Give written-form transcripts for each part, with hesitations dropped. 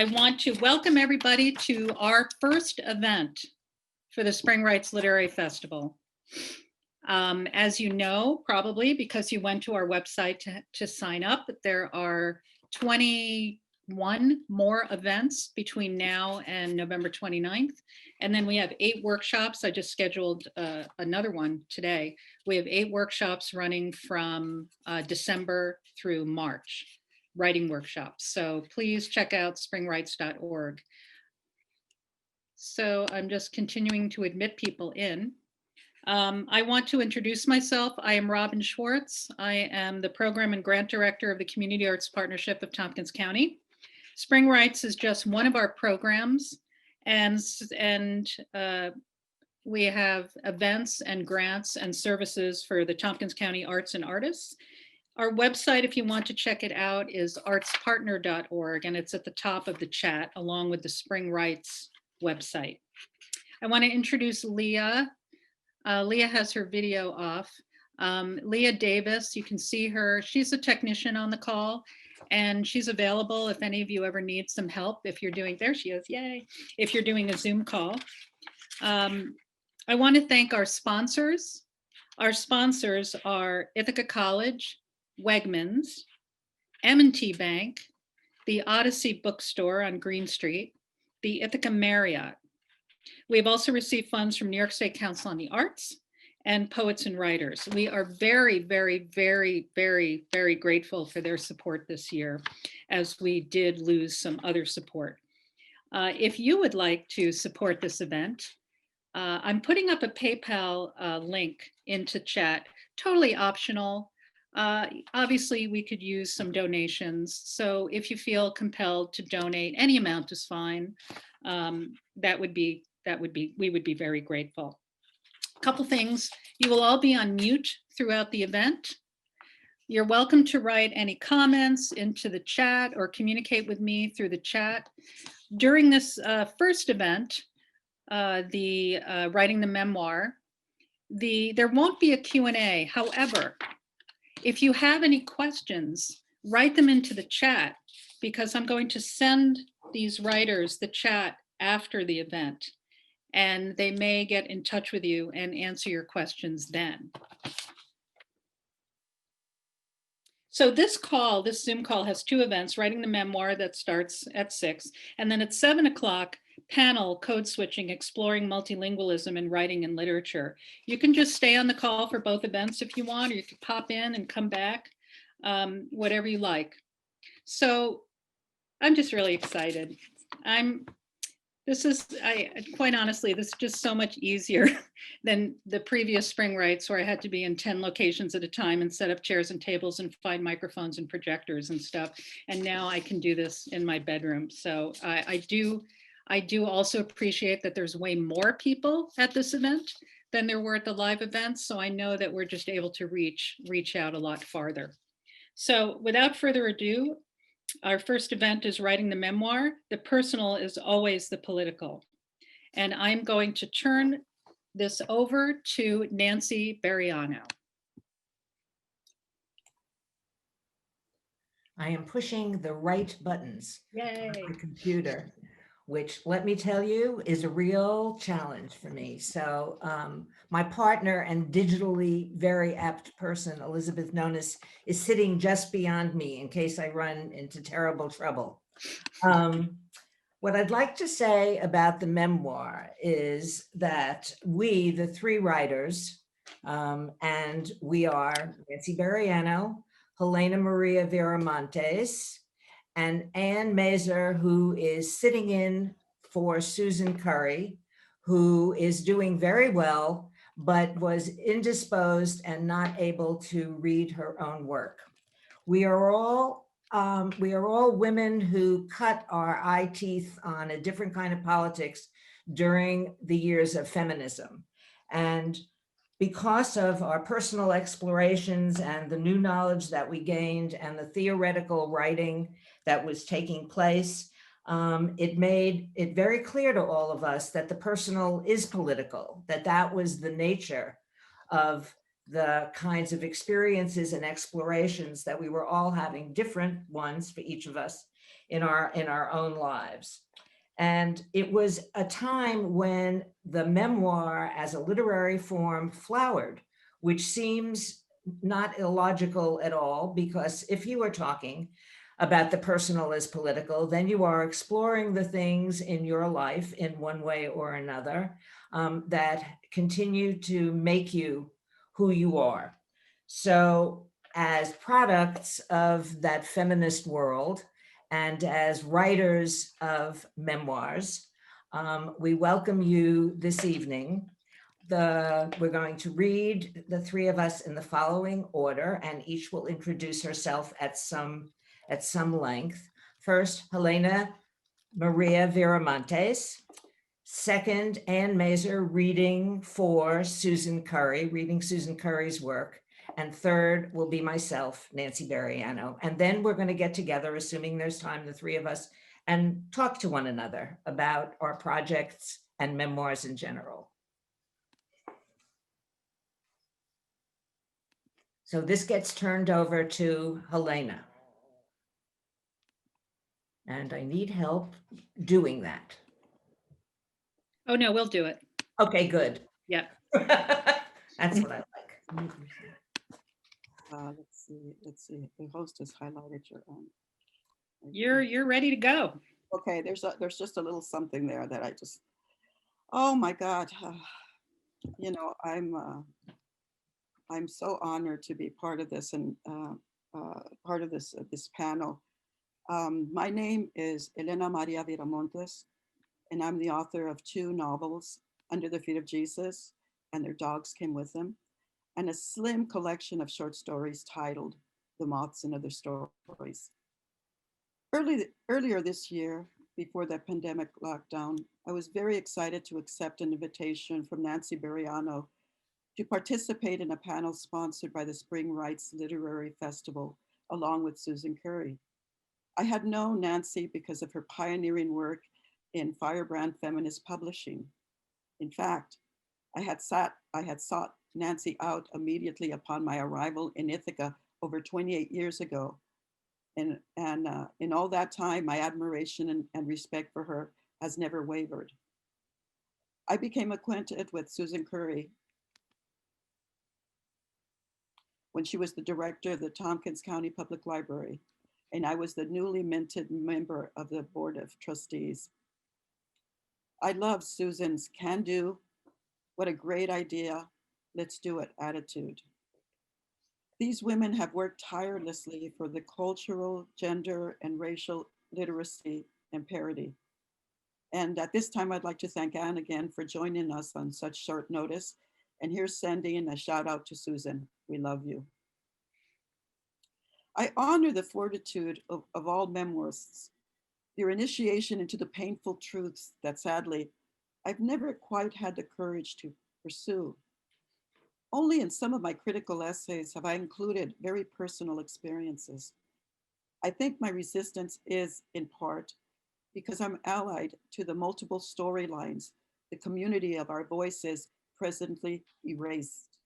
I want to welcome everybody to our first event for the Spring Rights Literary Festival. As you know, probably because you went to our website to sign up, there are 21 more events between now and November 29th. And then we have 8 workshops. I just scheduled another one today. We have 8 workshops running from December through March, writing workshops. So please check out springrights.org. So I'm just continuing to admit people in. I want to introduce myself. I am Robin Schwartz. I am the Program and Grant Director of the Community Arts Partnership of Tompkins County. Spring Rights is just one of our programs, and we have events and grants and services for the Tompkins County arts and artists. Our website, if you want to check it out, is artspartner.org, and it's at the top of the chat along with the Spring Rights website. I want to introduce Leah. Leah has her video off. Leah Davis, you can see her. She's a technician on the call, and she's available if any of you ever need some help. If you're doing, there she is, yay. If you're doing a Zoom call. I want to thank our sponsors. Our sponsors are Ithaca College, Wegmans, M&T Bank, the Odyssey Bookstore on Green Street, the Ithaca Marriott. We have also received funds from New York State Council on the Arts and Poets and Writers. We are very, very, very, very, very grateful for their support this year, as we did lose some other support. If you would like to support this event, I'm putting up a PayPal link into chat, totally optional. Obviously, we could use some donations. So if you feel compelled to donate, any amount is fine. We would be very grateful. A couple things, you will all be on mute throughout the event. You're welcome to write any comments into the chat or communicate with me through the chat. During this first event, writing the memoir, there won't be a Q&A. However, if you have any questions, write them into the chat, because I'm going to send these writers the chat after the event, and they may get in touch with you and answer your questions then. So this Zoom call has 2 events: writing the memoir that starts at 6, and then at 7 o'clock, panel Code Switching, Exploring Multilingualism in Writing and Literature. You can just stay on the call for both events if you want, or you could pop in and come back, whatever you like. So I'm just really excited. Quite honestly, this is just so much easier than the previous Spring Rights, where I had to be in 10 locations at a time and set up chairs and tables and find microphones and projectors and stuff. And now I can do this in my bedroom. So I do also appreciate that there's way more people at this event than there were at the live events. So I know that we're just able to reach out a lot farther. So without further ado, our first event is writing the memoir. The personal is always the political. And I'm going to turn this over to Nancy Bereano. I am pushing the right buttons Yay. on my computer, which, let me tell you, is a real challenge for me. So my partner and digitally very apt person, Elizabeth Nonis, is sitting just beyond me in case I run into terrible trouble. What I'd like to say about the memoir is that we, the 3 writers, and we are Nancy Bereano, Helena Maria Viramontes, and Anne Mazer, who is sitting in for Susan Currie, who is doing very well, but was indisposed and not able to read her own work. We are all women who cut our eye teeth on a different kind of politics during the years of feminism. And because of our personal explorations and the new knowledge that we gained and the theoretical writing that was taking place, it made it very clear to all of us that the personal is political, that was the nature of the kinds of experiences and explorations that we were all having, different ones for each of us, in our own lives. And it was a time when the memoir as a literary form flowered, which seems not illogical at all, because if you are talking about the personal as political, then you are exploring the things in your life in one way or another that continue to make you who you are. So as products of that feminist world and as writers of memoirs, we welcome you this evening. We're going to read, the three of us, in the following order, and each will introduce herself at some length. First, Helena Maria Viramontes. Second, Anne Mazer reading for Susan Currie, reading Susan Currie's work. And third will be myself, Nancy Bereano. And then we're going to get together, assuming there's time, the three of us, and talk to one another about our projects and memoirs in general. So this gets turned over to Helena. And I need help doing that. Oh, no, we'll do it. Okay, good. Yeah. That's what I like. Let's see. The host has highlighted your own. You're ready to go. Okay, there's just a little something there that I just, oh my God. You know, I'm so honored to be part of this and part of this panel. My name is Elena Maria Viramontes, and I'm the author of 2 novels, Under the Feet of Jesus and Their Dogs Came With Them, and a slim collection of short stories titled The Moths and Other Stories. Earlier this year, before the pandemic lockdown, I was very excited to accept an invitation from Nancy Bereano to participate in a panel sponsored by the Spring Rights Literary Festival, along with Susan Currie. I had known Nancy because of her pioneering work in firebrand feminist publishing. In fact, I had sought Nancy out immediately upon my arrival in Ithaca over 28 years ago. And in all that time, my admiration and respect for her has never wavered. I became acquainted with Susan Currie when she was the director of the Tompkins County Public Library, and I was the newly minted member of the Board of Trustees. I love Susan's can-do, what a great idea, let's do it attitude. These women have worked tirelessly for the cultural, gender, and racial literacy and parity. And at this time, I'd like to thank Anne again for joining us on such short notice. And here's sending a shout out to Susan. We love you. I honor the fortitude of all memoirists, their initiation into the painful truths that sadly, I've never quite had the courage to pursue. Only in some of my critical essays have I included very personal experiences. I think my resistance is, in part, because I'm allied to the multiple storylines, the community of our voices presently erased.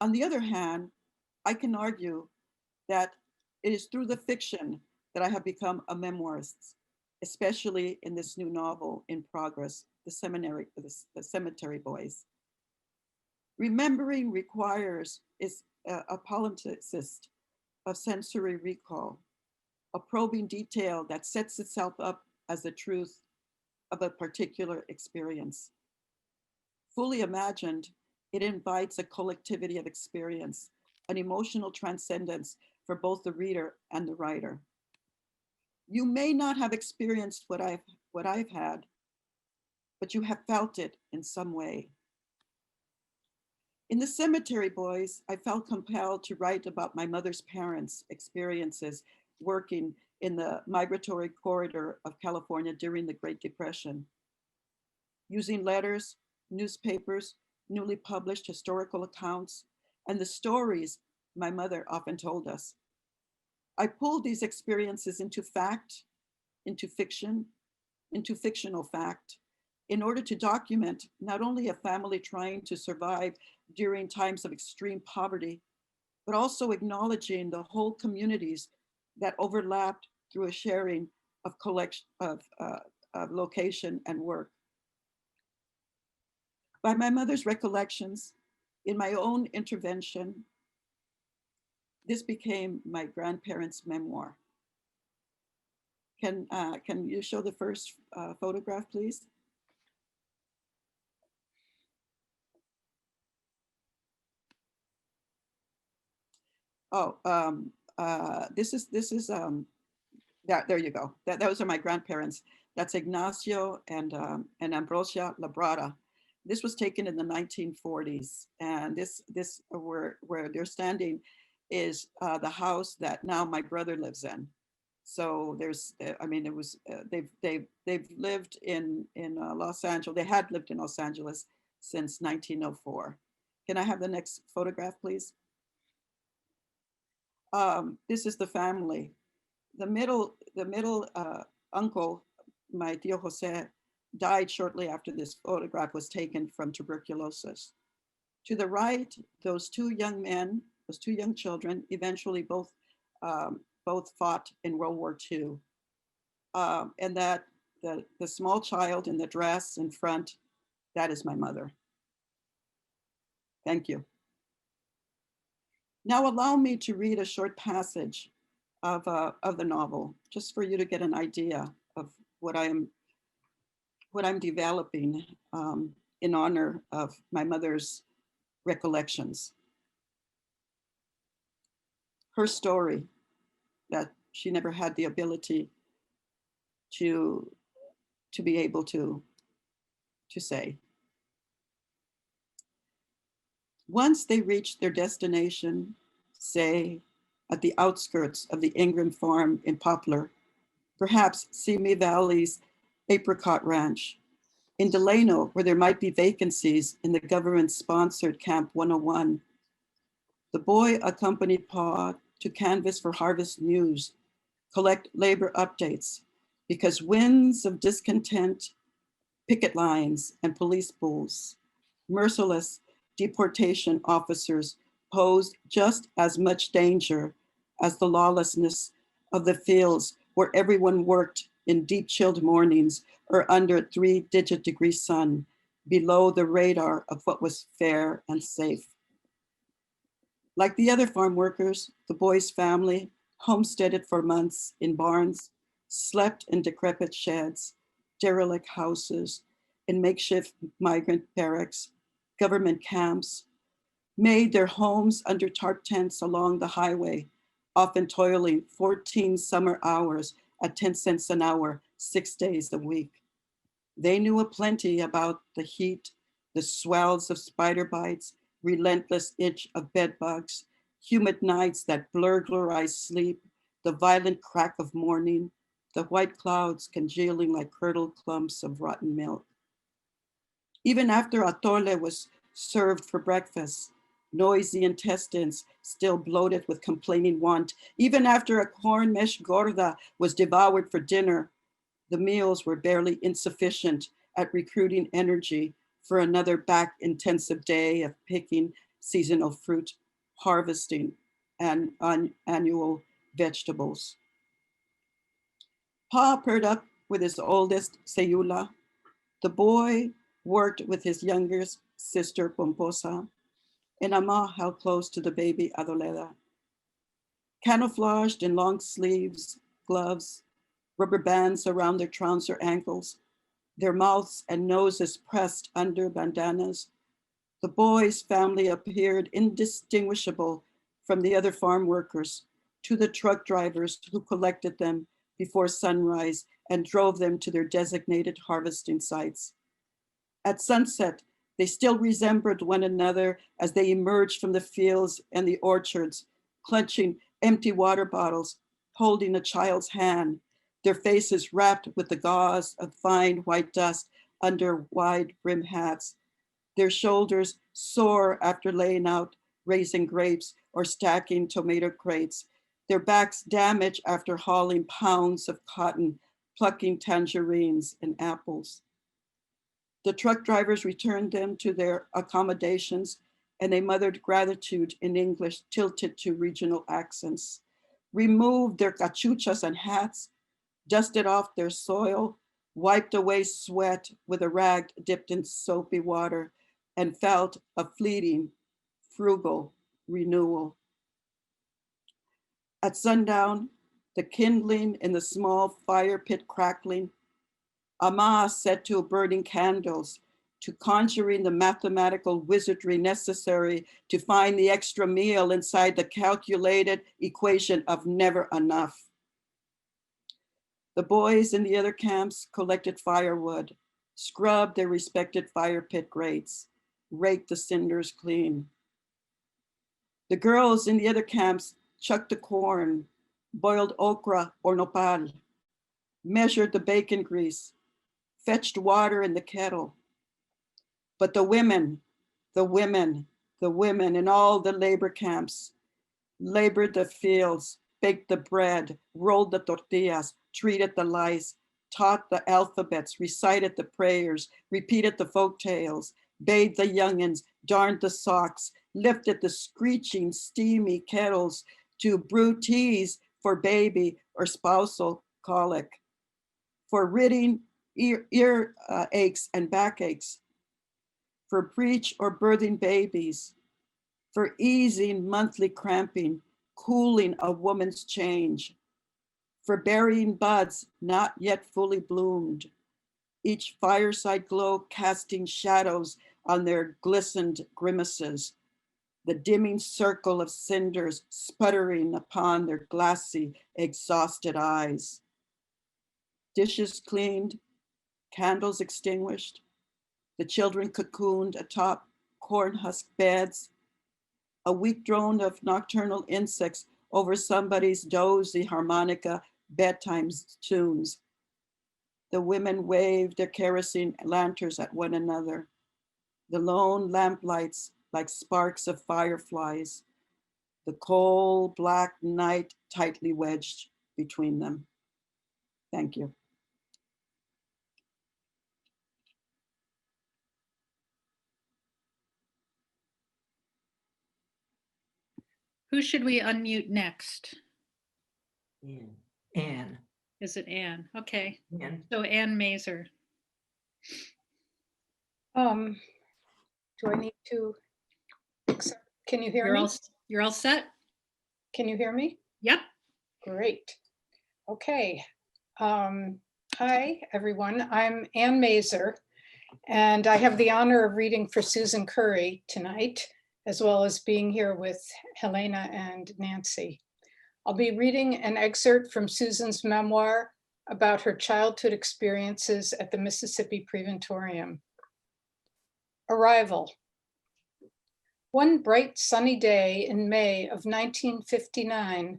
On the other hand, I can argue that it is through the fiction that I have become a memoirist, especially in this new novel in progress, The Cemetery Boys. Remembering requires a palimpsest of sensory recall, a probing detail that sets itself up as the truth of a particular experience. Fully imagined, it invites a collectivity of experience, an emotional transcendence for both the reader and the writer. You may not have experienced what I've had, but you have felt it in some way. In The Cemetery Boys, I felt compelled to write about my mother's parents' experiences working in the migratory corridor of California during the Great Depression. Using letters, newspapers, newly published historical accounts, and the stories my mother often told us. I pulled these experiences into fact, into fiction, into fictional fact, in order to document not only a family trying to survive during times of extreme poverty, but also acknowledging the whole communities that overlapped through a sharing of collection of location and work. By my mother's recollections, in my own intervention, this became my grandparents' memoir. Can you show the first photograph, please? Oh, this is there you go. Those are my grandparents. That's Ignacio and Ambrosia Labrada. This was taken in the 1940s, and this where they're standing is the house that now my brother lives in. So there's, I mean, it was they've lived in Los Angeles. They had lived in Los Angeles since 1904. Can I have the next photograph, please? This is the family. The middle uncle, my tío Jose, died shortly after this photograph was taken from tuberculosis. To the right, those two young men, those two young children, eventually both fought in World War II. And that the small child in the dress in front, that is my mother. Thank you. Now allow me to read a short passage of the novel, just for you to get an idea of what I'm developing in honor of my mother's recollections. Her story that she never had the ability to be able to say. Once they reached their destination, say at the outskirts of the Ingram farm in Poplar, perhaps Simi Valley's apricot ranch, in Delano, where there might be vacancies in the government-sponsored Camp 101, the boy accompanied Pa to canvass for harvest news, collect labor updates, because winds of discontent, picket lines, and police bulls, merciless deportation officers posed just as much danger as the lawlessness of the fields where everyone worked in deep chilled mornings or under a 3-digit degree sun below the radar of what was fair and safe. Like the other farm workers, the boy's family homesteaded for months in barns, slept in decrepit sheds, derelict houses, in makeshift migrant barracks, government camps, made their homes under tarp tents along the highway, often toiling 14 summer hours at 10 cents an hour, 6 days a week. They knew aplenty about the heat, the swells of spider bites, relentless itch of bed bugs, humid nights that burglarize sleep, the violent crack of morning, the white clouds congealing like curdled clumps of rotten milk. Even after atole was served for breakfast, noisy intestines still bloated with complaining want, even after a corn mesh gorda was devoured for dinner, the meals were barely insufficient at recruiting energy for another back-intensive day of picking seasonal fruit, harvesting, and annual vegetables. Pa paired up with his oldest, Sayula. The boy worked with his youngest sister, Pomposa, and Ama held close to the baby, Adoleda. Camouflaged in long sleeves, gloves, rubber bands around their trouser ankles, their mouths and noses pressed under bandanas, the boy's family appeared indistinguishable from the other farm workers to the truck drivers who collected them before sunrise and drove them to their designated harvesting sites. At sunset, they still resembled one another as they emerged from the fields and the orchards, clutching empty water bottles, holding a child's hand, their faces wrapped with the gauze of fine white dust under wide brim hats, their shoulders sore after laying out raisin grapes or stacking tomato crates, their backs damaged after hauling pounds of cotton, plucking tangerines and apples. The truck drivers returned them to their accommodations, and they muttered gratitude in English tilted to regional accents. removed their cachuchas and hats, dusted off their soil, wiped away sweat with a rag dipped in soapy water, and felt a fleeting, frugal renewal. At sundown, the kindling in the small fire pit crackling, Ama set to burning candles, to conjuring the mathematical wizardry necessary to find the extra meal inside the calculated equation of never enough. The boys in the other camps collected firewood, scrubbed their respected fire pit grates, raked the cinders clean. The girls in the other camps chucked the corn, boiled okra or nopal, measured the bacon grease, fetched water in the kettle. But the women in all the labor camps labored the fields, baked the bread, rolled the tortillas, treated the lice, taught the alphabets, recited the prayers, repeated the folk tales, bathed the youngins, darned the socks, lifted the screeching, steamy kettles to brew teas for baby or spousal colic, for ridding ear aches and backaches, for breech or birthing babies, for easing monthly cramping, cooling a woman's change, for burying buds not yet fully bloomed, each fireside glow casting shadows on their glistened grimaces, the dimming circle of cinders sputtering upon their glassy, exhausted eyes. Dishes cleaned, candles extinguished, the children cocooned atop corn husk beds, a weak drone of nocturnal insects over somebody's dozy harmonica bedtime tunes. The women waved their kerosene lanterns at one another, the lone lamplights like sparks of fireflies, the coal black night tightly wedged between them. Thank you. Who should we unmute next? Anne. Is it Anne? Okay. Anne. So Anne Mazer. Do I need to accept? Can you hear me? You're all set? Can you hear me? Yep. Great. Okay. Hi, everyone. I'm Anne Mazer, and I have the honor of reading for Susan Currie tonight, as well as being here with Helena and Nancy. I'll be reading an excerpt from Susan's memoir about her childhood experiences at the Mississippi Preventorium. Arrival. One bright sunny day in May of 1959,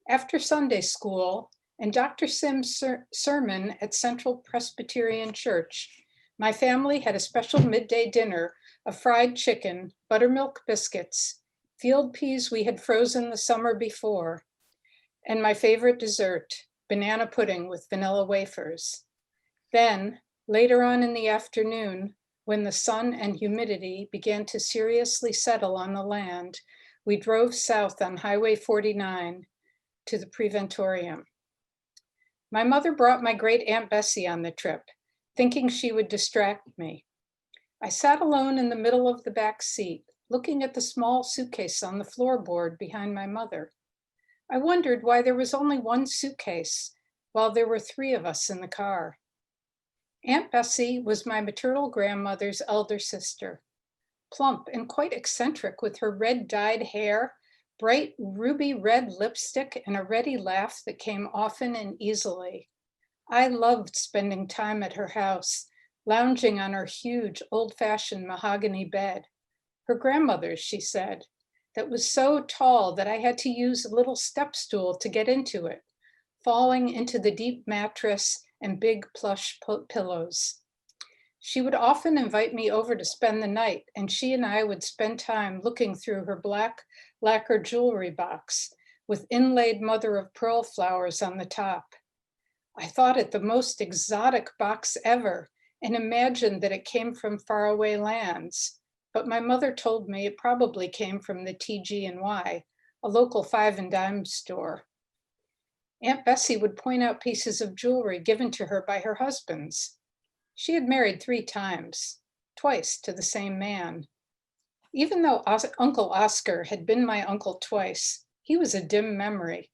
after Sunday school and Dr. Sim's sermon at Central Presbyterian Church, my family had a special midday dinner of fried chicken, buttermilk biscuits, field peas we had frozen the summer before, and my favorite dessert, banana pudding with vanilla wafers. Then, later on in the afternoon, when the sun and humidity began to seriously settle on the land, we drove south on Highway 49 to the Preventorium. My mother brought my great Aunt Bessie on the trip, thinking she would distract me. I sat alone in the middle of the back seat, looking at the small suitcase on the floorboard behind my mother. I wondered why there was only one suitcase, while there were 3 of us in the car. Aunt Bessie was my maternal grandmother's elder sister, plump and quite eccentric with her red dyed hair, bright ruby red lipstick, and a ready laugh that came often and easily. I loved spending time at her house, lounging on her huge old-fashioned mahogany bed. Her grandmother's, she said, that was so tall that I had to use a little step stool to get into it, falling into the deep mattress and big plush pillows. She would often invite me over to spend the night, and she and I would spend time looking through her black lacquer jewelry box with inlaid mother of pearl flowers on the top. I thought it the most exotic box ever and imagined that it came from faraway lands. But my mother told me it probably came from the TG&Y, a local 5 and dime store. Aunt Bessie would point out pieces of jewelry given to her by her husbands. She had married 3 times, twice to the same man. Even though Uncle Oscar had been my uncle twice, he was a dim memory.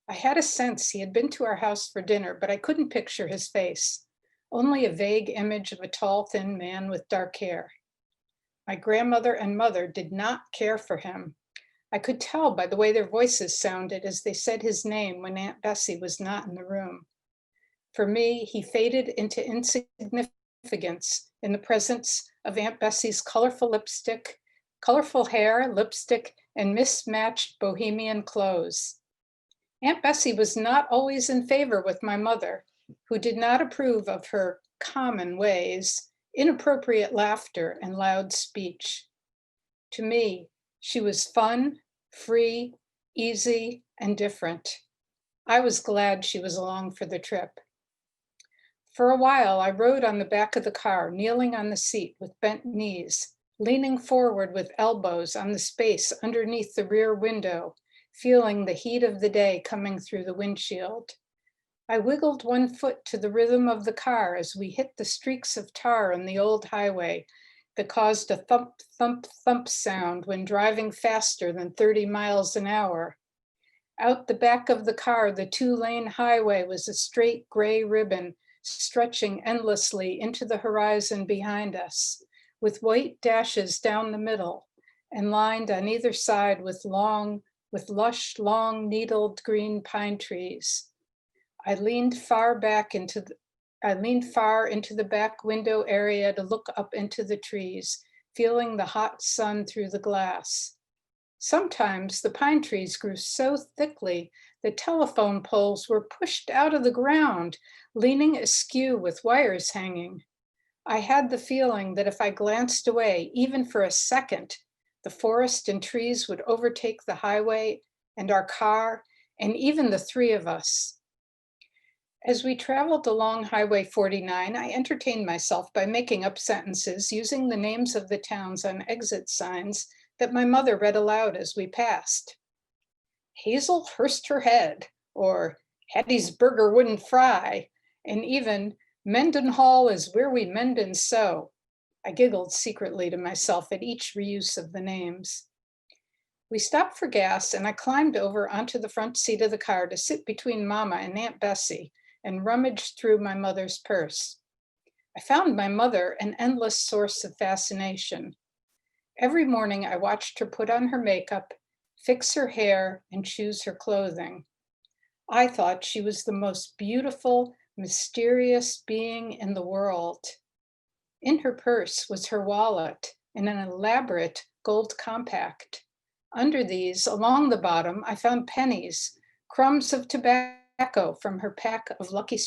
I had a sense he had been to our house for dinner, but I couldn't picture his face, only a vague image of a tall, thin man with dark hair. My grandmother and mother did not care for him. I could tell by the way their voices sounded as they said his name when Aunt Bessie was not in the room. For me, he faded into insignificance in the presence of Aunt Bessie's colorful hair, lipstick, and mismatched bohemian clothes. Aunt Bessie was not always in favor with my mother, who did not approve of her common ways, inappropriate laughter, and loud speech. To me, she was fun, free, easy, and different. I was glad she was along for the trip. For a while, I rode on the back of the car, kneeling on the seat with bent knees, leaning forward with elbows on the space underneath the rear window, feeling the heat of the day coming through the windshield. I wiggled one foot to the rhythm of the car as we hit the streaks of tar on the old highway that caused a thump, thump, thump sound when driving faster than 30 miles an hour. Out the back of the car, the 2-lane highway was a straight gray ribbon stretching endlessly into the horizon behind us, with white dashes down the middle and lined on either side with lush, long, needled green pine trees. I leaned far into the back window area to look up into the trees, feeling the hot sun through the glass. Sometimes the pine trees grew so thickly that telephone poles were pushed out of the ground, leaning askew with wires hanging. I had the feeling that if I glanced away, even for a second, the forest and trees would overtake the highway and our car, and even the 3 of us. As we traveled along Highway 49, I entertained myself by making up sentences using the names of the towns on exit signs that my mother read aloud as we passed. Hazel Hurst her head, or Hattie's burger wouldn't fry, and even Mendenhall is where we mend and sew. I giggled secretly to myself at each reuse of the names. We stopped for gas and I climbed over onto the front seat of the car to sit between Mama and Aunt Bessie and rummage through my mother's purse. I found my mother an endless source of fascination. Every morning I watched her put on her makeup, fix her hair, and choose her clothing. I thought she was the most beautiful, mysterious being in the world. In her purse was her wallet and an elaborate gold compact. Under these, along the bottom, I found pennies, crumbs of tobacco from her pack of Lucky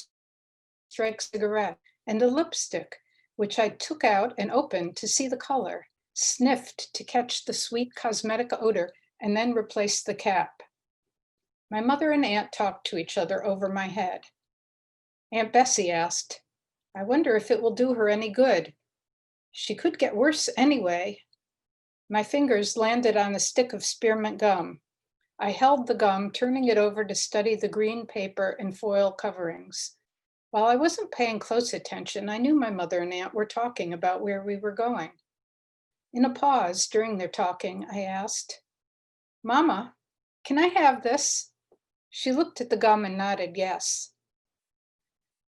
Strike cigarettes, and a lipstick, which I took out and opened to see the color, sniffed to catch the sweet cosmetic odor, and then replaced the cap. My mother and aunt talked to each other over my head. Aunt Bessie asked, "I wonder if it will do her any good. She could get worse anyway." My fingers landed on a stick of spearmint gum. I held the gum, turning it over to study the green paper and foil coverings. While I wasn't paying close attention, I knew my mother and aunt were talking about where we were going. In a pause during their talking, I asked, "Mama, can I have this?" She looked at the gum and nodded yes.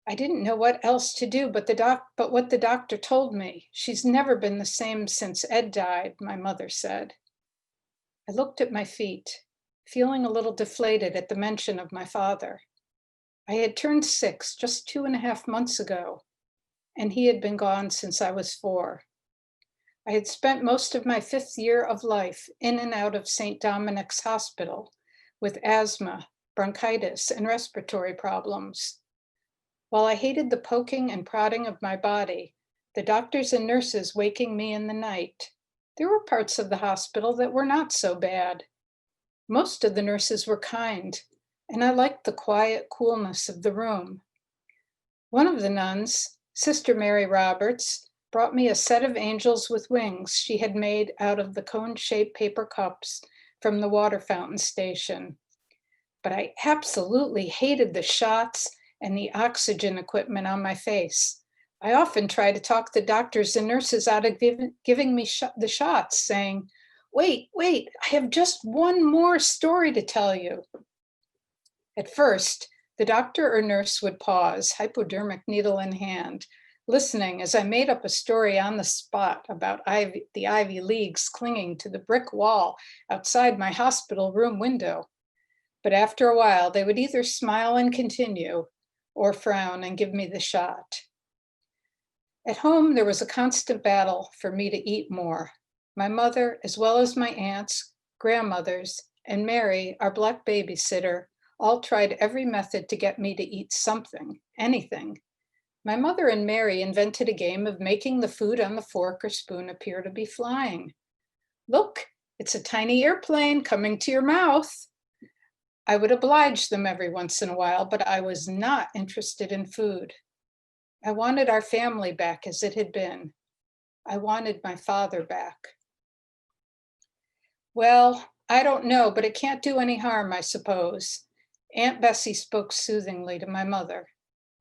I didn't know what else to do but what the doctor told me. "She's never been the same since Ed died," my mother said. I looked at my feet, feeling a little deflated at the mention of my father. I had turned 6 just 2.5 months ago, and he had been gone since I was 4. I had spent most of my 5th year of life in and out of St. Dominic's Hospital with asthma, bronchitis, and respiratory problems. While I hated the poking and prodding of my body, the doctors and nurses waking me in the night, there were parts of the hospital that were not so bad. Most of the nurses were kind, and I liked the quiet coolness of the room. One of the nuns, Sister Mary Roberts, brought me a set of angels with wings she had made out of the cone-shaped paper cups from the water fountain station. but I absolutely hated the shots and the oxygen equipment on my face. I often tried to talk the doctors and nurses out of giving me the shots, saying, wait, I have just one more story to tell you. At first, the doctor or nurse would pause, hypodermic needle in hand, listening as I made up a story on the spot about the Ivy Leagues clinging to the brick wall outside my hospital room window. But after a while, they would either smile and continue or frown and give me the shot. At home, there was a constant battle for me to eat more. My mother, as well as my aunts, grandmothers, and Mary, our Black babysitter, all tried every method to get me to eat something, anything. My mother and Mary invented a game of making the food on the fork or spoon appear to be flying. Look, it's a tiny airplane coming to your mouth. I would oblige them every once in a while, but I was not interested in food. I wanted our family back as it had been. I wanted my father back. Well, I don't know, but it can't do any harm, I suppose. Aunt Bessie spoke soothingly to my mother.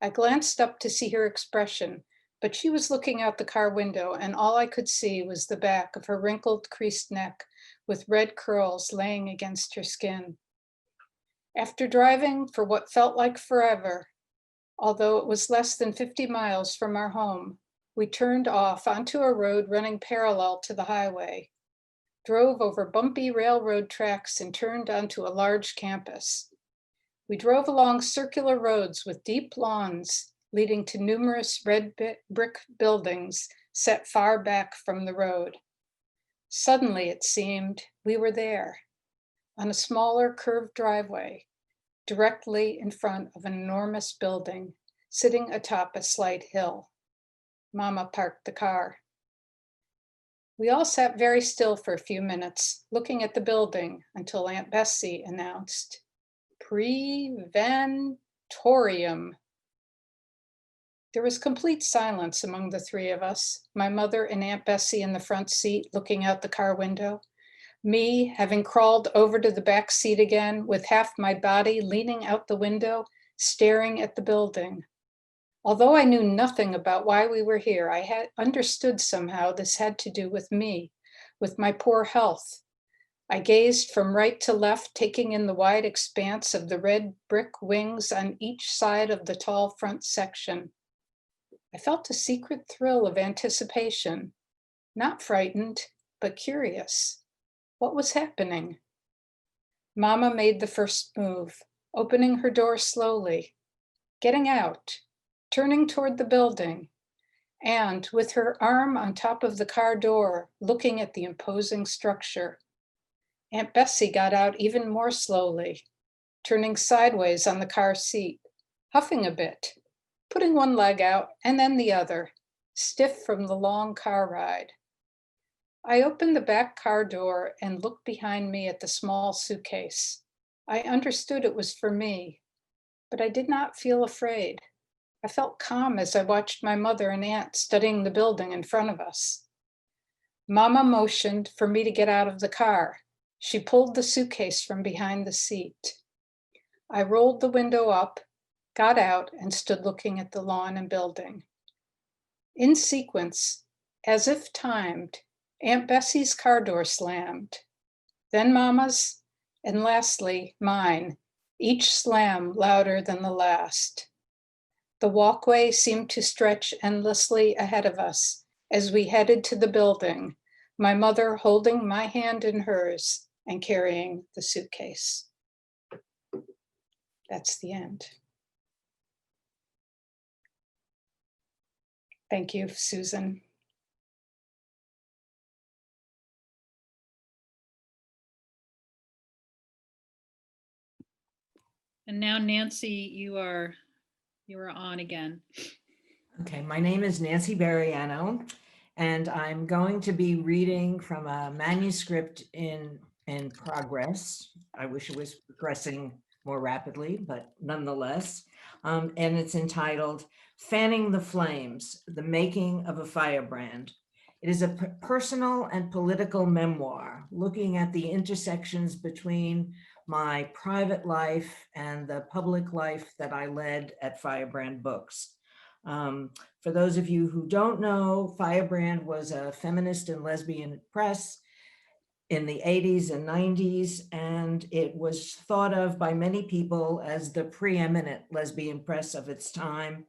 I glanced up to see her expression, but she was looking out the car window, and all I could see was the back of her wrinkled, creased neck with red curls laying against her skin. After driving for what felt like forever, although it was less than 50 miles from our home, we turned off onto a road running parallel to the highway, drove over bumpy railroad tracks, and turned onto a large campus. We drove along circular roads with deep lawns leading to numerous red brick buildings set far back from the road. Suddenly, it seemed, we were there, on a smaller curved driveway, directly in front of an enormous building, sitting atop a slight hill. Mama parked the car. We all sat very still for a few minutes, looking at the building until Aunt Bessie announced, "Preventorium." There was complete silence among the three of us, my mother and Aunt Bessie in the front seat looking out the car window, me having crawled over to the back seat again with half my body leaning out the window, staring at the building. Although I knew nothing about why we were here, I had understood somehow this had to do with me, with my poor health. I gazed from right to left, taking in the wide expanse of the red brick wings on each side of the tall front section. I felt a secret thrill of anticipation, not frightened, but curious. What was happening? Mama made the first move, opening her door slowly, getting out, turning toward the building, and with her arm on top of the car door, looking at the imposing structure. Aunt Bessie got out even more slowly, turning sideways on the car seat, huffing a bit, putting one leg out and then the other, stiff from the long car ride. I opened the back car door and looked behind me at the small suitcase. I understood it was for me, but I did not feel afraid. I felt calm as I watched my mother and aunt studying the building in front of us. Mama motioned for me to get out of the car. She pulled the suitcase from behind the seat. I rolled the window up, got out, and stood looking at the lawn and building. In sequence, as if timed, Aunt Bessie's car door slammed, then Mama's, and lastly, mine, each slam louder than the last. The walkway seemed to stretch endlessly ahead of us as we headed to the building, my mother holding my hand in hers and carrying the suitcase. That's the end. Thank you, Susan. And now, Nancy, you are on again. Okay, my name is Nancy Bereano, and I'm going to be reading from a manuscript in progress. I wish it was progressing more rapidly, but nonetheless. And it's entitled Fanning the Flames, The Making of a Firebrand. It is a personal and political memoir looking at the intersections between my private life and the public life that I led at Firebrand Books. For those of you who don't know, Firebrand was a feminist and lesbian press in the 80s and 90s, and it was thought of by many people as the preeminent lesbian press of its time.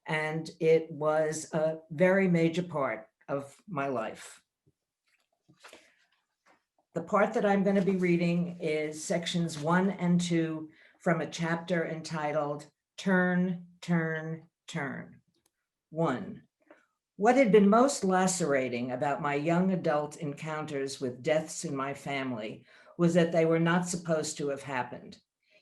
And it was a very major part of my life. The part that I'm going to be reading is sections 1 and 2 from a chapter entitled Turn, Turn, Turn. 1. What had been most lacerating about my young adult encounters with deaths in my family was that they were not supposed to have happened.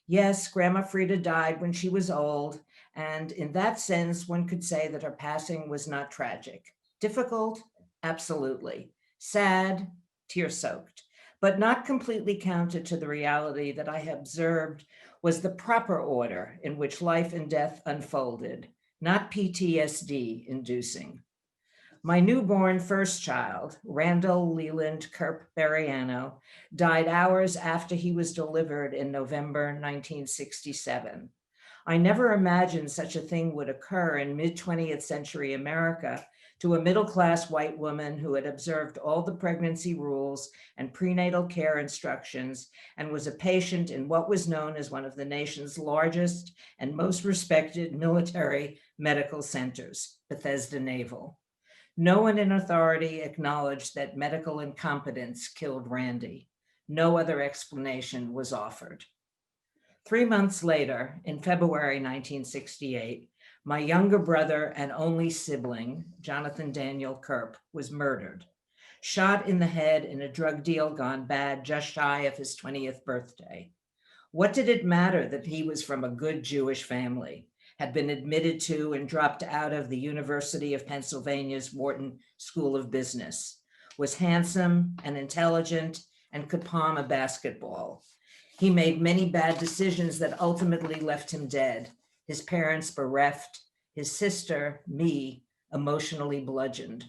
Yes, Grandma Frida died when she was old, and in that sense, one could say that her passing was not tragic. Difficult? Absolutely. Sad? Tear-soaked. But not completely counter to the reality that I observed was the proper order in which life and death unfolded, not PTSD inducing. My newborn first child, Randall Leland Kerp Bereano, died hours after he was delivered in November 1967. I never imagined such a thing would occur in mid-20th century America to a middle-class white woman who had observed all the pregnancy rules and prenatal care instructions and was a patient in what was known as one of the nation's largest and most respected military medical centers, Bethesda Naval. No one in authority acknowledged that medical incompetence killed Randy. No other explanation was offered. 3 months later, in February 1968, my younger brother and only sibling, Jonathan Daniel Kerp, was murdered, shot in the head in a drug deal gone bad just shy of his 20th birthday. What did it matter that he was from a good Jewish family, had been admitted to and dropped out of the University of Pennsylvania's Wharton School of Business, was handsome and intelligent, and could palm a basketball? He made many bad decisions that ultimately left him dead, his parents bereft, his sister, me, emotionally bludgeoned.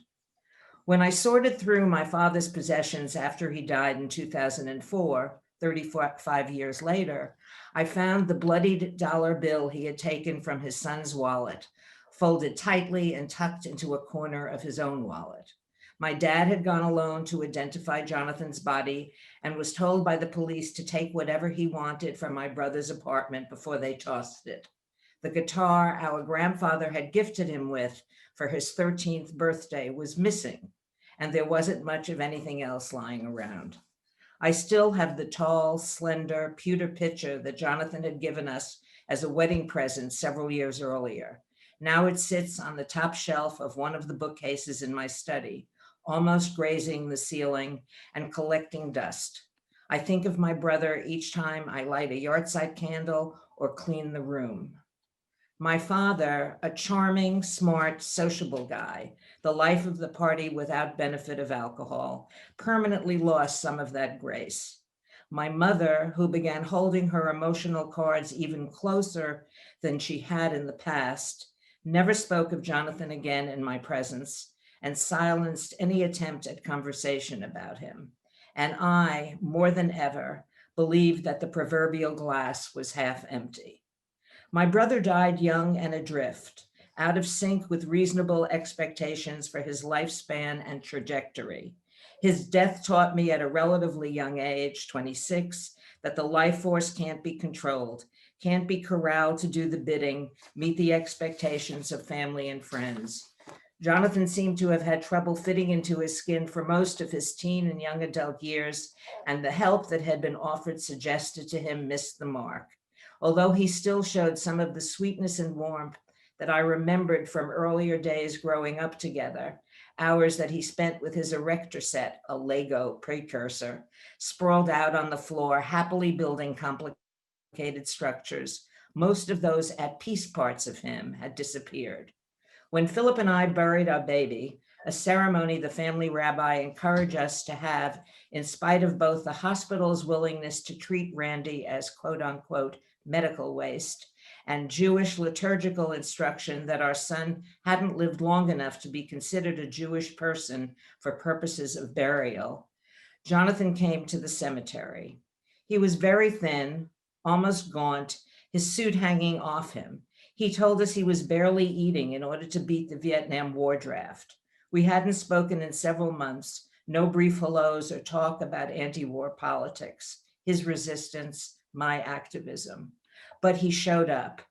When I sorted through my father's possessions after he died in 2004, 35 years later, I found the bloodied dollar bill he had taken from his son's wallet, folded tightly and tucked into a corner of his own wallet. My dad had gone alone to identify Jonathan's body and was told by the police to take whatever he wanted from my brother's apartment before they tossed it. The guitar our grandfather had gifted him with for his 13th birthday was missing, and there wasn't much of anything else lying around. I still have the tall, slender pewter pitcher that Jonathan had given us as a wedding present several years earlier. Now it sits on the top shelf of one of the bookcases in my study, almost grazing the ceiling and collecting dust. I think of my brother each time I light a yahrzeit candle or clean the room. My father, a charming, smart, sociable guy, the life of the party without benefit of alcohol, permanently lost some of that grace. My mother, who began holding her emotional cards even closer than she had in the past, never spoke of Jonathan again in my presence and silenced any attempt at conversation about him. And I, more than ever, believed that the proverbial glass was half empty. My brother died young and adrift, out of sync with reasonable expectations for his lifespan and trajectory. His death taught me at a relatively young age, 26, that the life force can't be controlled, can't be corralled to do the bidding, meet the expectations of family and friends. Jonathan seemed to have had trouble fitting into his skin for most of his teen and young adult years, and the help that had been offered suggested to him missed the mark. Although he still showed some of the sweetness and warmth that I remembered from earlier days growing up together, hours that he spent with his erector set, a Lego precursor, sprawled out on the floor, happily building complicated structures. Most of those at-peace parts of him had disappeared. When Philip and I buried our baby, a ceremony the family rabbi encouraged us to have, in spite of both the hospital's willingness to treat Randy as quote unquote medical waste and Jewish liturgical instruction that our son hadn't lived long enough to be considered a Jewish person for purposes of burial, Jonathan came to the cemetery. He was very thin, almost gaunt, his suit hanging off him. He told us he was barely eating in order to beat the Vietnam War draft. We hadn't spoken in several months, no brief hellos or talk about anti-war politics, his resistance, my activism. But he showed up.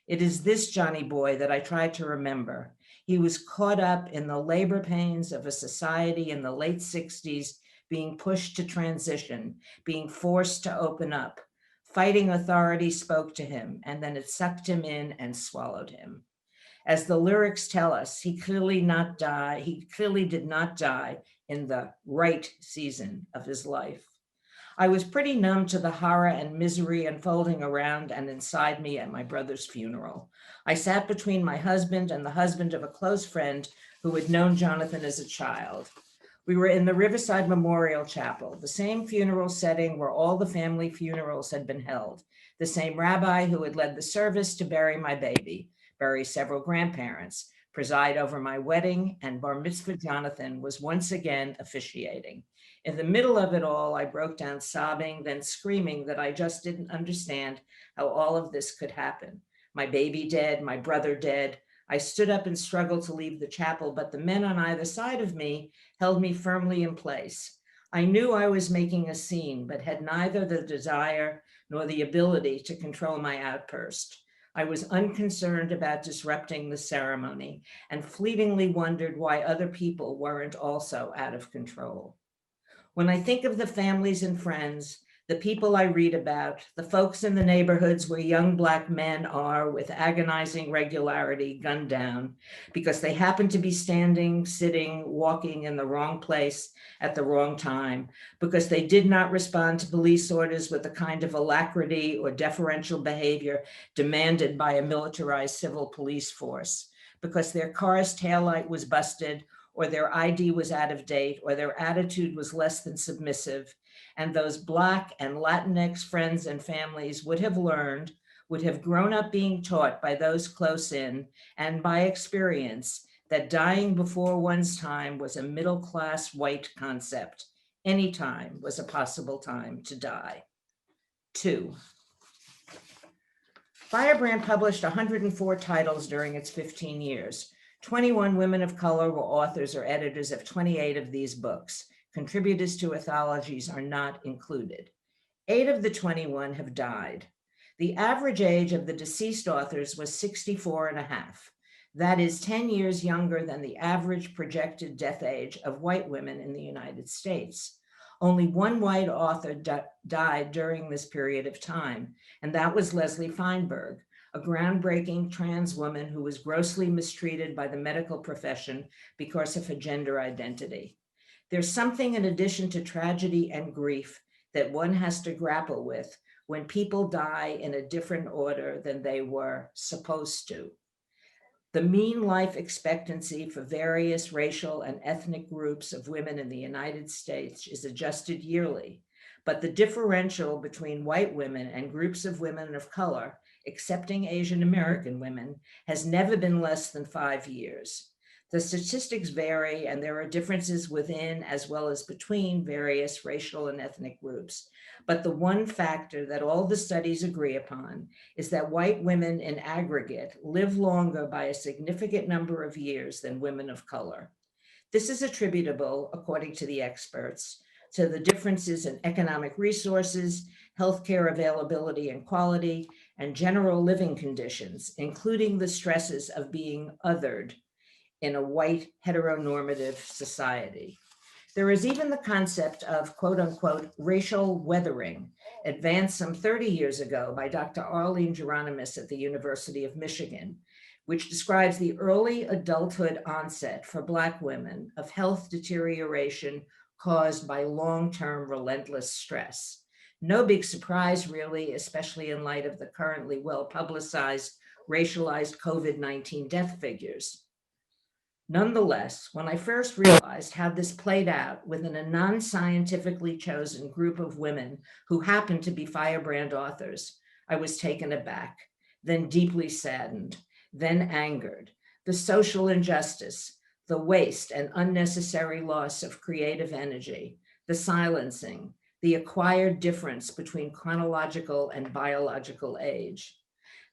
It is this Johnny boy that I try to remember. He was caught up in the labor pains of a society in the late 60s being pushed to transition, being forced to open up. Fighting authority spoke to him, and then it sucked him in and swallowed him. As the lyrics tell us, he clearly did not die in the right season of his life. I was pretty numb to the horror and misery unfolding around and inside me at my brother's funeral. I sat between my husband and the husband of a close friend who had known Jonathan as a child. We were in the Riverside Memorial Chapel, the same funeral setting where all the family funerals had been held, the same rabbi who had led the service to bury my baby, bury several grandparents, preside over my wedding, and bar mitzvah Jonathan was once again officiating. In the middle of it all, I broke down sobbing, then screaming that I just didn't understand how all of this could happen. My baby dead, my brother dead. I stood up and struggled to leave the chapel, but the men on either side of me held me firmly in place. I knew I was making a scene, but had neither the desire nor the ability to control my outburst. I was unconcerned about disrupting the ceremony and fleetingly wondered why other people weren't also out of control. When I think of the families and friends, the people I read about, the folks in the neighborhoods where young Black men are with agonizing regularity gunned down because they happen to be standing, sitting, walking in the wrong place at the wrong time, because they did not respond to police orders with the kind of alacrity or deferential behavior demanded by a militarized civil police force, because their car's taillight was busted, or their ID was out of date, or their attitude was less than submissive. And those Black and Latinx friends and families would have learned, would have grown up being taught by those close in and by experience that dying before one's time was a middle-class white concept. Any time was a possible time to die. 2. Firebrand published 104 titles during its 15 years. 21 women of color were authors or editors of 28 of these books. Contributors to anthologies are not included. 8 of the 21 have died. The average age of the deceased authors was 64 and a half. That is 10 years younger than the average projected death age of white women in the United States. Only one white author died during this period of time, and that was Leslie Feinberg, a groundbreaking trans woman who was grossly mistreated by the medical profession because of her gender identity. There's something in addition to tragedy and grief that one has to grapple with when people die in a different order than they were supposed to. The mean life expectancy for various racial and ethnic groups of women in the United States is adjusted yearly, but the differential between white women and groups of women of color, excepting Asian American women, has never been less than 5 years. The statistics vary, and there are differences within as well as between various racial and ethnic groups. But the one factor that all the studies agree upon is that white women in aggregate live longer by a significant number of years than women of color. This is attributable, according to the experts, to the differences in economic resources, healthcare availability and quality, and general living conditions, including the stresses of being othered in a white heteronormative society. There is even the concept of quote unquote racial weathering, advanced some 30 years ago by Dr. Arlene Geronimus at the University of Michigan, which describes the early adulthood onset for Black women of health deterioration caused by long-term relentless stress. No big surprise, really, especially in light of the currently well-publicized racialized COVID-19 death figures. Nonetheless, when I first realized how this played out within a non-scientifically chosen group of women who happened to be Firebrand authors, I was taken aback, then deeply saddened, then angered. The social injustice, the waste and unnecessary loss of creative energy, the silencing, the acquired difference between chronological and biological age.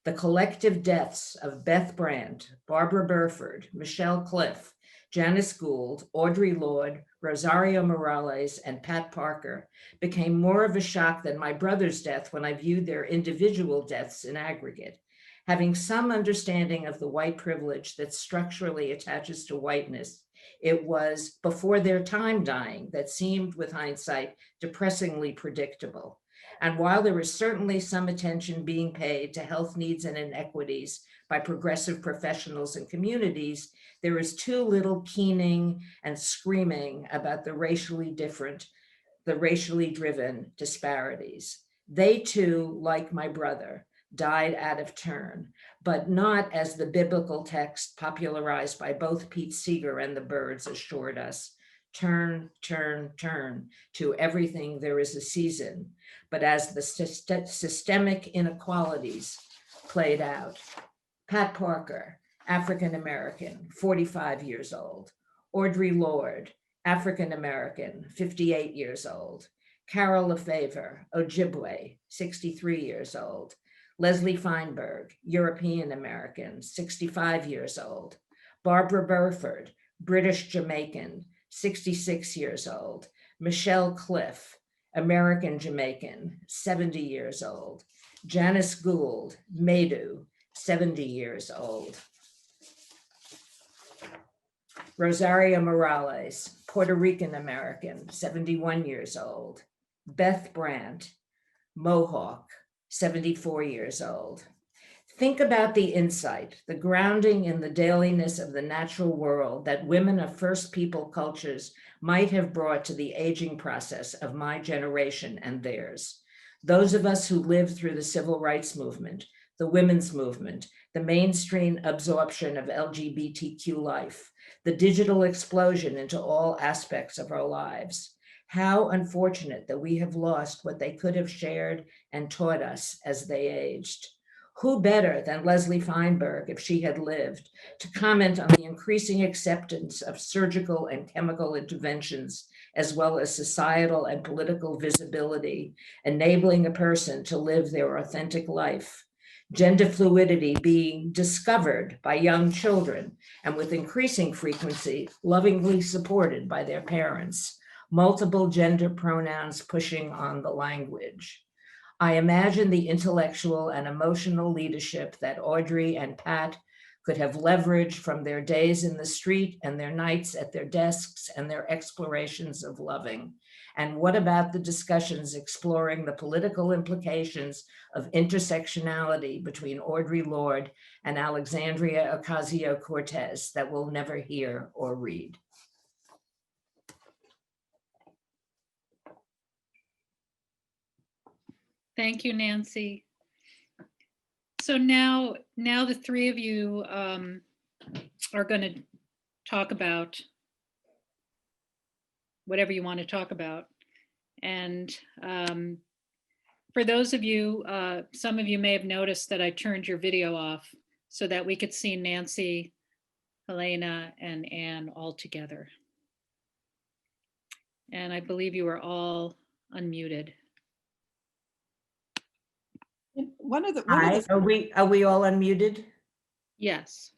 The collective deaths of Beth Brandt, Barbara Burford, Michelle Cliff, Janice Gould, Audre Lorde, Rosario Morales, and Pat Parker became more of a shock than my brother's death when I viewed their individual deaths in aggregate. Having some understanding of the white privilege that structurally attaches to whiteness, it was before their time dying that seemed, with hindsight, depressingly predictable. And while there is certainly some attention being paid to health needs and inequities by progressive professionals and communities, there is too little keening and screaming about the racially driven disparities. They too, like my brother, died out of turn, but not as the biblical text popularized by both Pete Seeger and the Byrds assured us, turn, turn, turn, to everything there is a season, but as the systemic inequalities played out. Pat Parker, African-American, 45 years old. Audre Lorde, African-American, 58 years old. Carol Lefevre, Ojibwe, 63 years old. Leslie Feinberg, European-American, 65 years old. Barbara Burford, British Jamaican, 66 years old. Michelle Cliff, American Jamaican, 70 years old. Janice Gould, Maidu, 70 years old. Rosario Morales, Puerto Rican American, 71 years old. Beth Brandt, Mohawk, 74 years old. Think about the insight, the grounding in the dailiness of the natural world that women of First People cultures might have brought to the aging process of my generation and theirs. Those of us who lived through the civil rights movement, the women's movement, the mainstream absorption of LGBTQ life, the digital explosion into all aspects of our lives. How unfortunate that we have lost what they could have shared and taught us as they aged. Who better than Leslie Feinberg, if she had lived, to comment on the increasing acceptance of surgical and chemical interventions, as well as societal and political visibility, enabling a person to live their authentic life. Gender fluidity being discovered by young children, and with increasing frequency, lovingly supported by their parents. Multiple gender pronouns pushing on the language. I imagine the intellectual and emotional leadership that Audre and Pat could have leveraged from their days in the street and their nights at their desks and their explorations of loving. And what about the discussions exploring the political implications of intersectionality between Audre Lorde and Alexandria Ocasio-Cortez that we'll never hear or read? Thank you, Nancy. So now the three of you are going to talk about whatever you want to talk about. And for those of you, some of you may have noticed that I turned your video off so that we could see Nancy, Helena, and Anne all together. And I believe you are all unmuted. Are we all unmuted? Yes.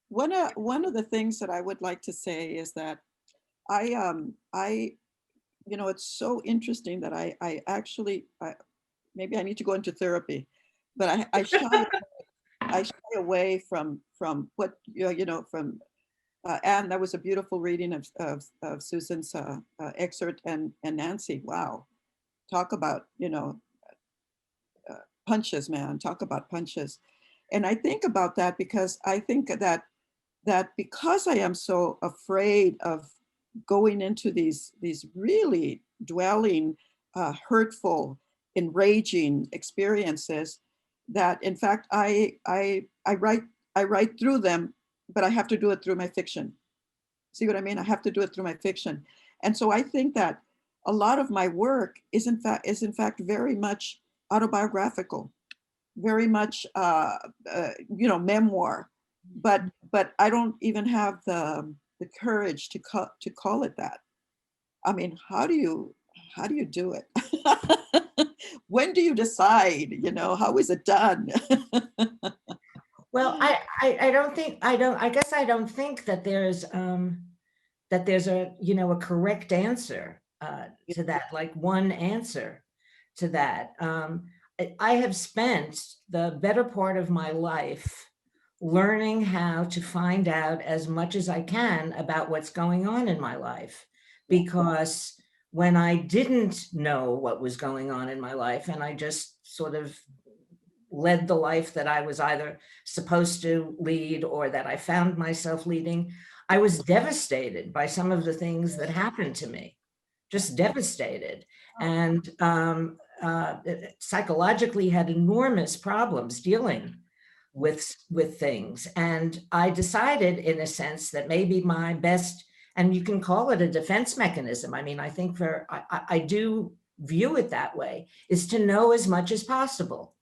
One of the things that I would like to say is that it's so interesting that I actually maybe I need to go into therapy, but I shy away from what from Anne. That was a beautiful reading of Susan's excerpt, and Nancy. Wow, talk about punches, man. Talk about punches. And I think about that because I think that because I am so afraid of going into these really dwelling, hurtful, enraging experiences, that in fact I write through them, but I have to do it through my fiction. See what I mean? I have to do it through my fiction. And so I think that a lot of my work is in fact very much autobiographical, very much memoir, but I don't even have the courage to call it that. I mean, how do you how do you do it? When do you decide, how is it done? Well, I don't think, I guess I don't think that there's a, a correct answer to that, like one answer to that. I have spent the better part of my life learning how to find out as much as I can about what's going on in my life. Because when I didn't know what was going on in my life and I just sort of led the life that I was either supposed to lead or that I found myself leading, I was devastated by some of the things that happened to me, just devastated. And psychologically had enormous problems dealing with things. And I decided, in a sense, that maybe my best, and you can call it a defense mechanism. I mean, I think I do view it that way, is to know as much as possible,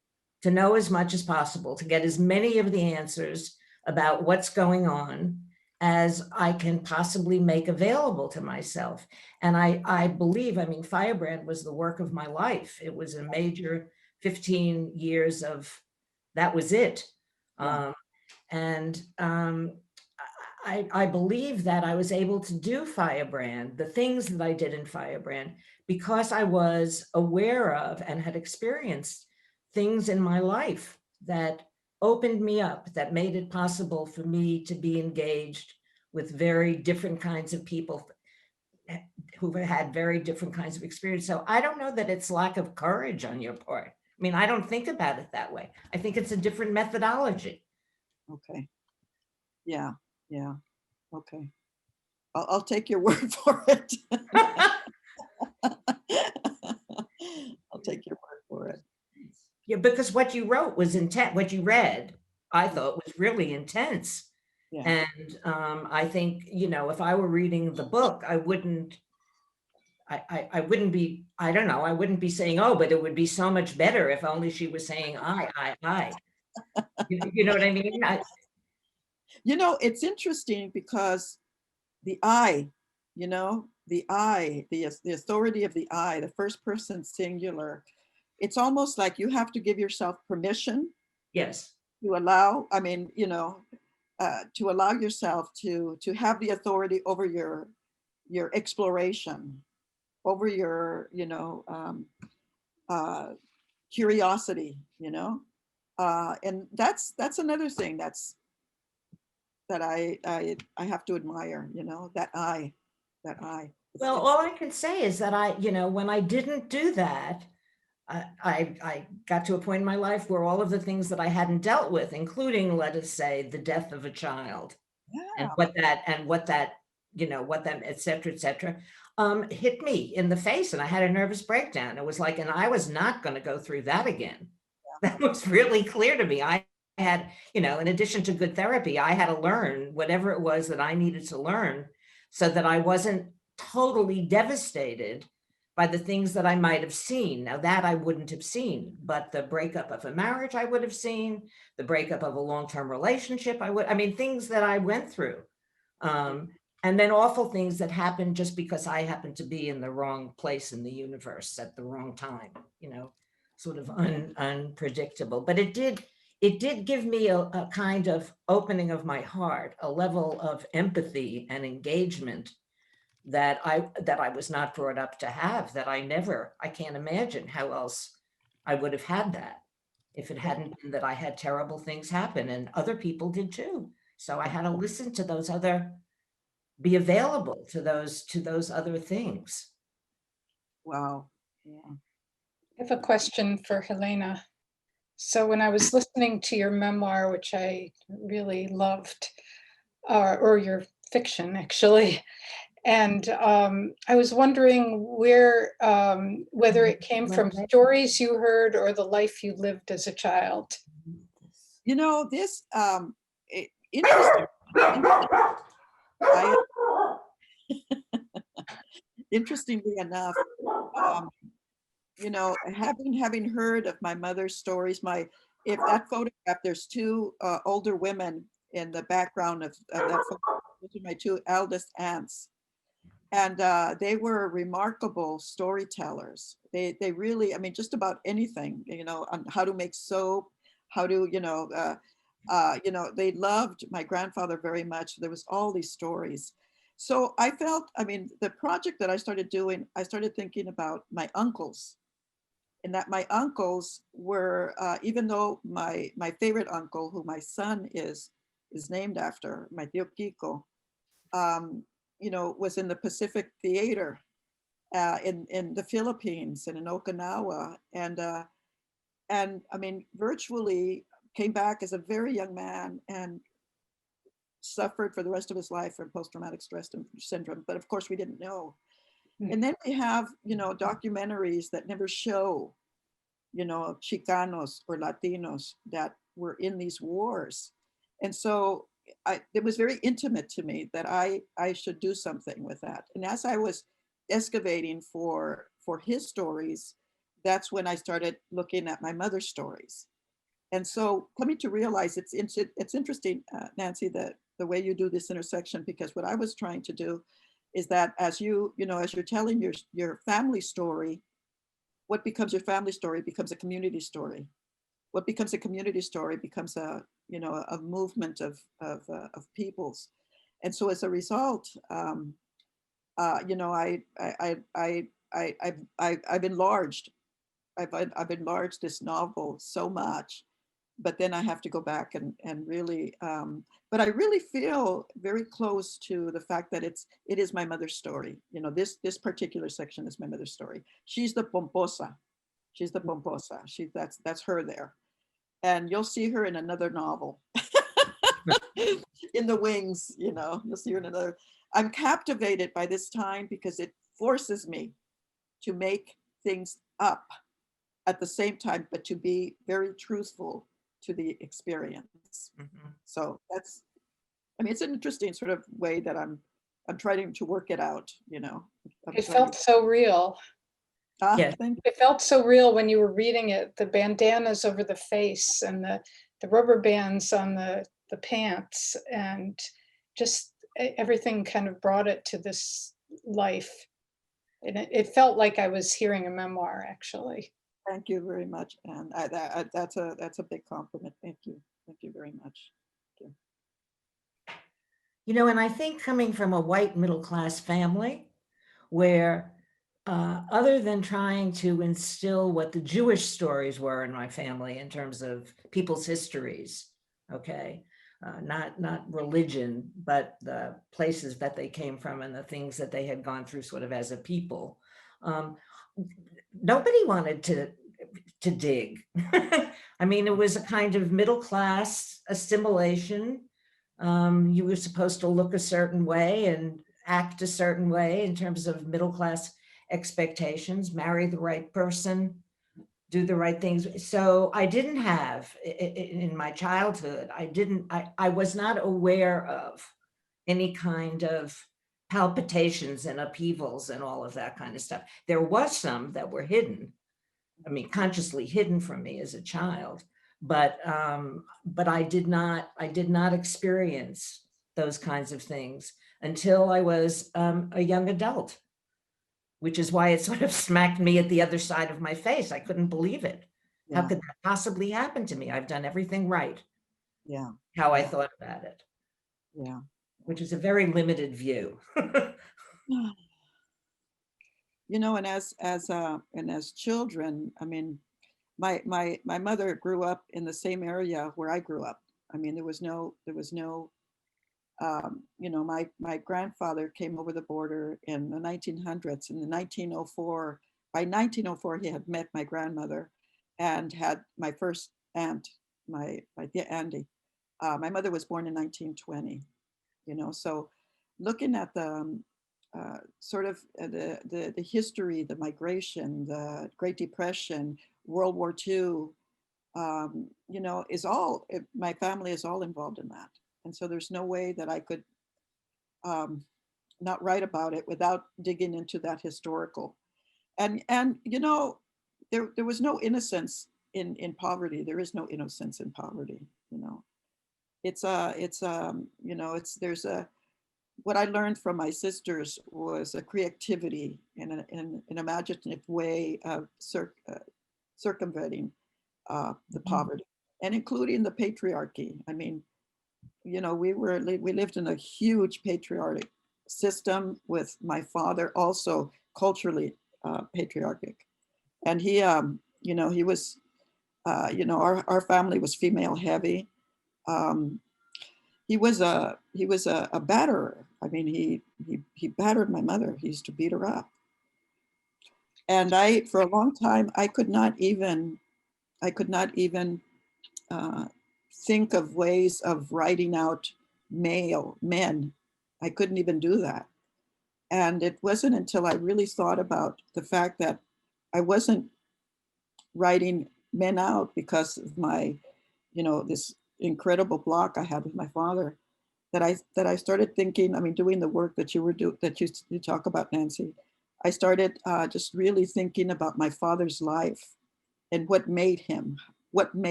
to know as much as possible, to get as many of the answers about what's going on as I can possibly make available to myself. And I believe, I mean, Firebrand was the work of my life. It was a major 15 years of, that was it. Yeah. And I believe that I was able to do Firebrand, the things that I did in Firebrand, because I was aware of and had experienced things in my life that opened me up, that made it possible for me to be engaged with very different kinds of people who had very different kinds of experience. So I don't know that it's lack of courage on your part. I mean, I don't think about it that way. I think it's a different methodology. Okay. Yeah. Yeah. Okay. I'll take your word for it. I'll take your word for it. Yeah, because what you wrote was intent. What you read, I thought, was really intense. Yeah. And I think, if I were reading the book, I wouldn't be, I don't know, I wouldn't be saying, oh, but it would be so much better if only she was saying I. You know what I mean? It's interesting because the I, the authority of the I, the first person singular, it's almost like you have to give yourself permission Yes. to allow, to allow yourself to have the authority over your exploration, over your, curiosity, and that's another thing that I have to admire, that I. Well, all I can say is that when I didn't do that, I got to a point in my life where all of the things that I hadn't dealt with, including, let us say, the death of a child, and what that, et cetera, hit me in the face, and I had a nervous breakdown. It was like, and I was not going to go through that again. That was really clear to me. I had, in addition to good therapy, I had to learn whatever it was that I needed to learn so that I wasn't totally devastated by the things that I might have seen. Now, that I wouldn't have seen, but the breakup of a marriage I would have seen, the breakup of a long-term relationship things that I went through. And then awful things that happened just because I happened to be in the wrong place in the universe at the wrong time, sort of unpredictable. But it did give me a kind of opening of my heart, a level of empathy and engagement that I was not brought up to have, that I can't imagine how else I would have had that if it hadn't been that I had terrible things happen, and other people did too. So I had to listen to those be available to those other things. Wow. Yeah. I have a question for Helena. So when I was listening to your memoir, which I really loved, or your fiction actually, and I was wondering whether it came from stories you heard or the life you lived as a child. This interesting. Interestingly enough, having heard of my mother's stories, if that photograph, there's two older women in the background of that photograph. Those are my two eldest aunts. And they were remarkable storytellers. They really, I mean, just about anything, you know, on how to make soap, how to, you know, they loved my grandfather very much. There was all these stories. So I felt, I mean, the project that I started doing, I started thinking about my uncles, and that my uncles were, even though my favorite uncle, who my son is named after, my tío Kiko, um, you know, was in the Pacific Theater in the Philippines and in Okinawa, and I mean, virtually came back as a very young man and suffered for the rest of his life from post-traumatic stress syndrome. But of course, we didn't know. Mm. And then we have, you know, documentaries that never show, you know, Chicanos or Latinos that were in these wars. And so it was very intimate to me that I should do something with that. And as I was excavating for his stories, that's when I started looking at my mother's stories. And so coming to realize it's interesting, Nancy, that the way you do this intersection, because what I was trying to do is that as you know, as you're telling your family story, what becomes your family story becomes a community story. What becomes a community story becomes a, you know, a movement of peoples. And so as a result, you know, I've enlarged, I've enlarged this novel so much, but then I have to go back and really, but I really feel very close to the fact that it is my mother's story. You know, this particular section is my mother's story. She's the pomposa. She's the pomposa. That's her there, and you'll see her in another novel. In the wings, you know, you'll see her in another. I'm captivated by this time because it forces me to make things up at the same time, but to be very truthful to the experience. Mhm. So that's, I mean, it's an interesting sort of way that I'm trying to work it out, you know. It felt so real. Yes. Thank It felt so real when you were reading it, the bandanas over the face and the rubber bands on the pants, and just everything kind of brought it to this life. And it felt like I was hearing a memoir, actually. thank you very much, and that's a big compliment. Thank you very much. Thank you. You know, and I think coming from a white middle class family where other than trying to instill what the Jewish stories were in my family in terms of people's histories, okay, not religion, but the places that they came from and the things that they had gone through sort of as a people. Nobody wanted to dig. I mean, it was a kind of middle class assimilation. You were supposed to look a certain way and act a certain way in terms of middle class expectations, marry the right person, do the right things. So I didn't have in my childhood, I was not aware of any kind of palpitations and upheavals and all of that kind of stuff. There was some that were hidden, I mean, consciously hidden from me as a child, but I did not experience those kinds of things until I was a young adult, which is why it sort of smacked me at the other side of my face. I couldn't believe it. How Yeah, could that possibly happen to me? I've done everything right, yeah, how I yeah, thought about it, yeah. which is a very limited view. You know, and as children, I mean, my mother grew up in the same area where I grew up. I mean, there was no you know, my grandfather came over the border in the 1900s. In the 1904, by 1904, he had met my grandmother and had my first aunt, my dear Andy. My mother was born in 1920, you know, so looking at the sort of the history, the migration, the Great Depression, World War II, you know, my family is all involved in that. And so there's no way that I could um, not write about it without digging into that historical. And you know, there was no innocence in poverty. There is no innocence in poverty. You know, it's you know, it's there's a what I learned from my sisters was a creativity and an imaginative way of circumventing the poverty and including the patriarchy. I mean, you know, we lived in a huge patriarchic system with my father, also culturally patriarchic. And he, you know, he was, you know, our family was female heavy. Um, he was a batterer. I mean, he battered my mother. He used to beat her up. And I, for a long time, I could not even uh, think of ways of writing out men. I couldn't even do that. And it wasn't until I really thought about the fact that I wasn't writing men out because of my, you know, this incredible block I had with my father, that I started thinking. I mean, doing the work that you talk about, Nancy. I started just really thinking about my father's life and what made him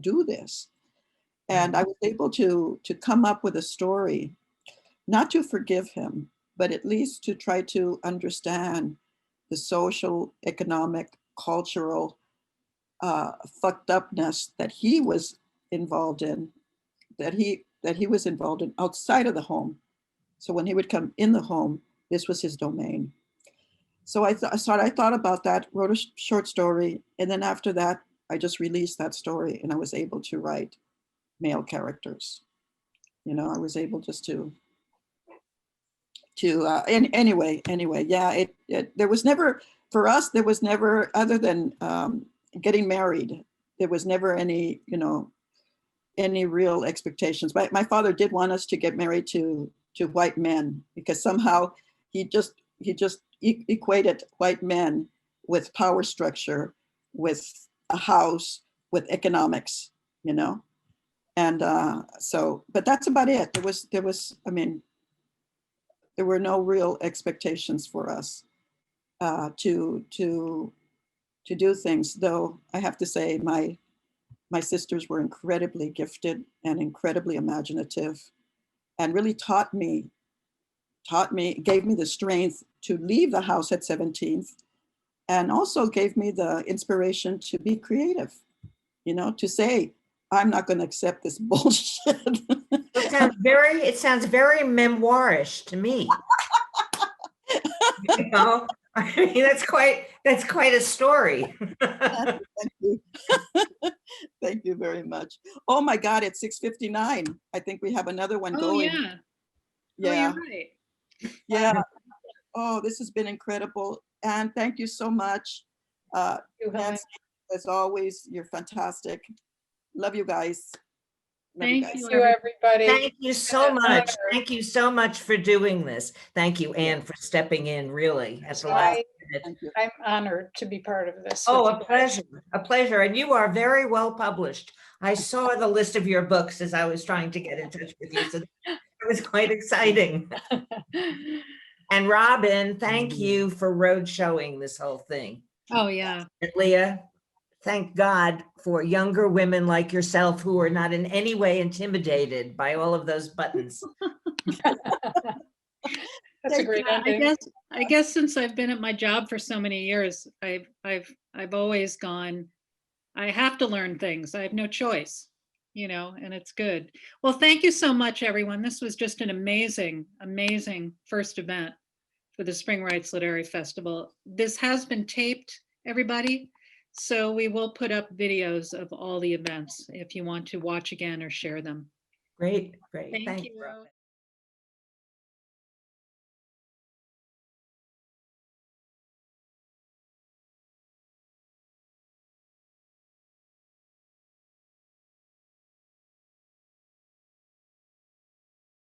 do this. And I was able to come up with a story, not to forgive him, but at least to try to understand the social, economic, cultural fucked upness that he was involved in, that he was involved in outside of the home. So when he would come in the home, this was his domain. So I thought about that, wrote a short story, and then after that, I just released that story, and I was able to write male characters. You know, I was able just to and anyway, yeah, there was never, for us, there was never, other than getting married, there was never any, you know, any real expectations. My father did want us to get married to white men, because somehow he just equated white men with power structure, with a house, with economics, you know. And so, but that's about it. There was, I mean, there were no real expectations for us to do things. Though I have to say, my sisters were incredibly gifted and incredibly imaginative, and really gave me the strength to leave the house at 17, and also gave me the inspiration to be creative, you know, to say, I'm not going to accept this bullshit. It sounds very memoirish to me. You know, I mean, that's quite a story. Thank you. Thank you very much. Oh my God, it's 6:59. I think we have another one Oh, going. yeah. Yeah. Oh, you're right. Yeah. Oh, this has been incredible. And thank you so much. Nancy, as always, you're fantastic. Love you guys. Love you Thank guys. you, You, everybody. Thank you so much. honor. Thank you so much for doing this. Thank you, Anne, for stepping in, really, at the last minute. Thank you. I'm honored to be part of this. Oh, with a you guys. pleasure, a pleasure. And you are very well published. I saw the list of your books as I was trying to get in touch with you, so it was quite exciting. And Robin, thank you for road showing this whole thing. Oh, yeah. And Leah, thank God for younger women like yourself who are not in any way intimidated by all of those buttons. That's a great I ending. guess since I've been at my job for so many years, I've always gone, I have to learn things. I have no choice, you know, and it's good. Well, thank you so much, everyone. This was just an amazing, amazing first event for the Spring Rights Literary Festival. This has been taped, everybody. So we will put up videos of all the events if you want to watch again or share them. Great, great. Thank Thanks, you. Robin.